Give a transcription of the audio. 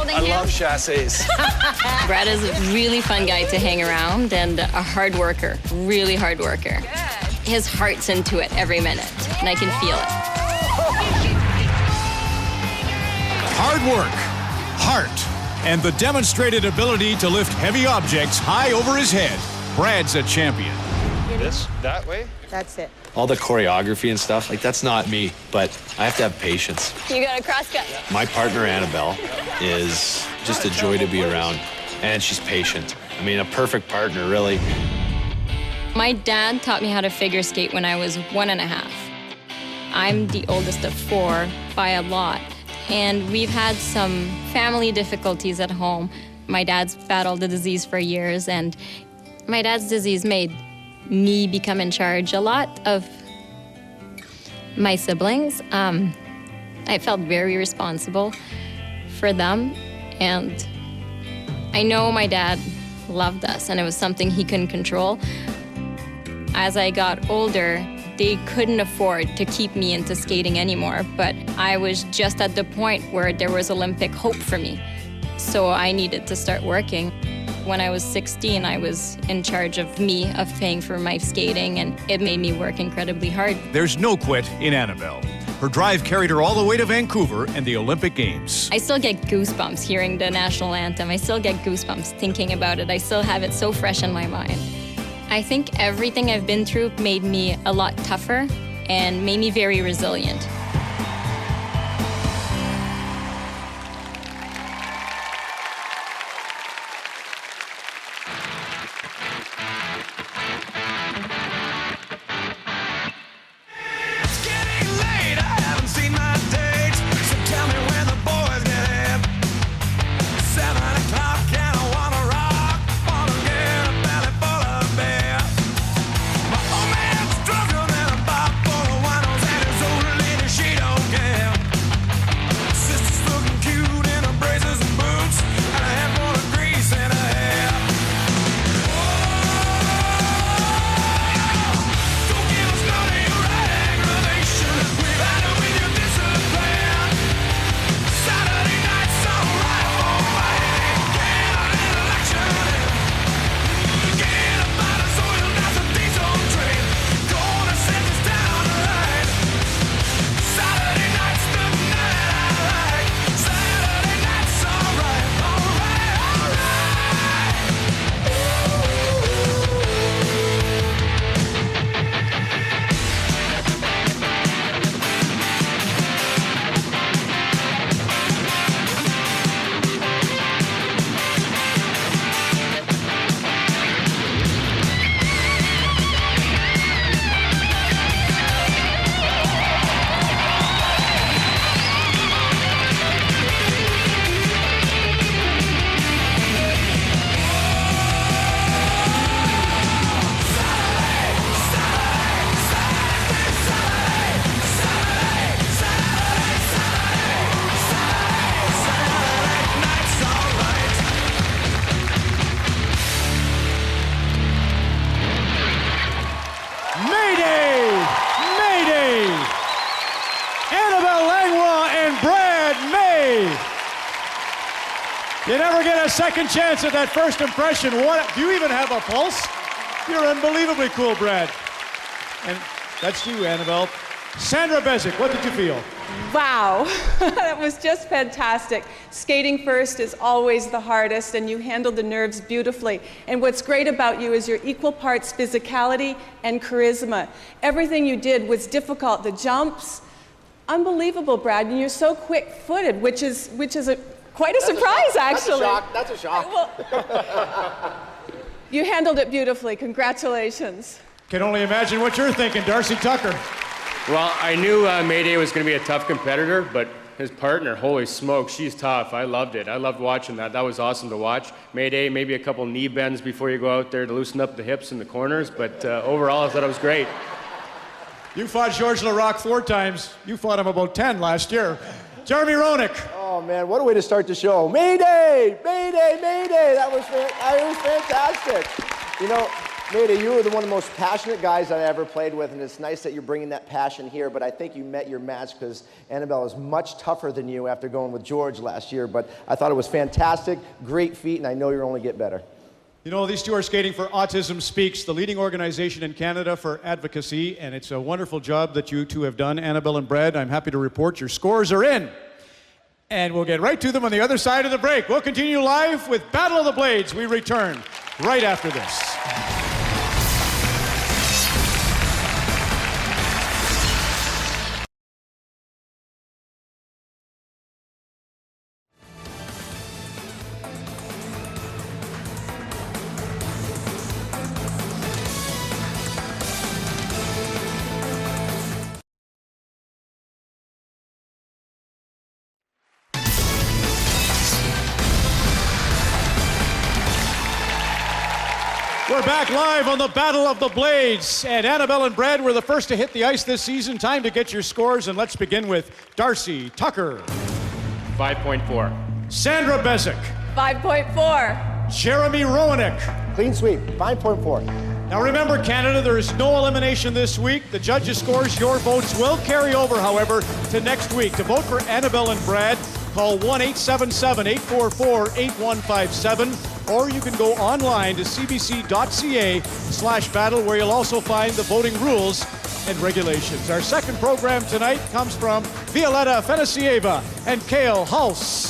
holding him? I love chassis. Brad is a really fun guy to hang around and a hard worker, really hard worker. Good. His heart's into it every minute, and I can feel it. Hard work, heart, and the demonstrated ability to lift heavy objects high over his head. Brad's a champion. This, that way? That's it. All the choreography and stuff, like that's not me, but I have to have patience. You got a crosscut. My partner, Anabelle, is just a joy to be around, and she's patient. I mean, a perfect partner, really. My dad taught me how to figure skate when I was 1.5. I'm the oldest of 4 by a lot, and we've had some family difficulties at home. My dad's battled the disease for years, and my dad's disease made me become in charge a lot of my siblings. I felt very responsible for them, and I know my dad loved us, and it was something he couldn't control. As I got older, they couldn't afford to keep me into skating anymore, but I was just at the point where there was Olympic hope for me, so I needed to start working. When I was 16, I was in charge of paying for my skating, and it made me work incredibly hard. There's no quit in Anabelle. Her drive carried her all the way to Vancouver and the Olympic Games. I still get goosebumps hearing the national anthem. I still get goosebumps thinking about it. I still have it so fresh in my mind. I think everything I've been through made me a lot tougher and made me very resilient. Anabelle Langlois and Brad May. You never get a second chance at that first impression. What? Do you even have a pulse? You're unbelievably cool, Brad. And that's you, Anabelle. Sandra Bezic, what did you feel? Wow, that was just fantastic. Skating first is always the hardest, and you handled the nerves beautifully. And what's great about you is your equal parts physicality and charisma. Everything you did was difficult. The jumps, unbelievable, Brad. And you're so quick-footed, which is quite a surprise, actually. That's a shock. Well, you handled it beautifully. Congratulations. Can only imagine what you're thinking, Darcy Tucker. Well, I knew Mayday was going to be a tough competitor, but his partner, holy smoke, she's tough. I loved it. I loved watching that. That was awesome to watch. Mayday, maybe a couple knee bends before you go out there to loosen up the hips and the corners, but overall, I thought it was great. You fought Georges Laraque 4 times. You fought him about 10 last year. Jeremy Roenick. Oh, man, what a way to start the show. Mayday! Mayday! Mayday! That was fantastic. You know, Mayday, you are one of the most passionate guys I've ever played with, and it's nice that you're bringing that passion here, but I think you met your match because Anabelle is much tougher than you after going with George last year, but I thought it was fantastic, great feat, and I know you'll only get better. You know, these two are skating for Autism Speaks, the leading organization in Canada for advocacy, and it's a wonderful job that you two have done, Anabelle and Brad. I'm happy to report your scores are in. And we'll get right to them on the other side of the break. We'll continue live with Battle of the Blades. We return right after this. We're back live on the Battle of the Blades, and Anabelle and Brad were the first to hit the ice this season. Time to get your scores, and let's begin with Darcy Tucker. 5.4. Sandra Bezic. 5.4. Jeremy Rowanek. Clean sweep, 5.4. Now remember, Canada, there is no elimination this week. The judges' scores, your votes will carry over, however, to next week. To vote for Anabelle and Brad, call 1-877-844-8157, or you can go online to cbc.ca/battle, where you'll also find the voting rules and regulations. Our second program tonight comes from Violetta Fenicieva and Cale Hulse.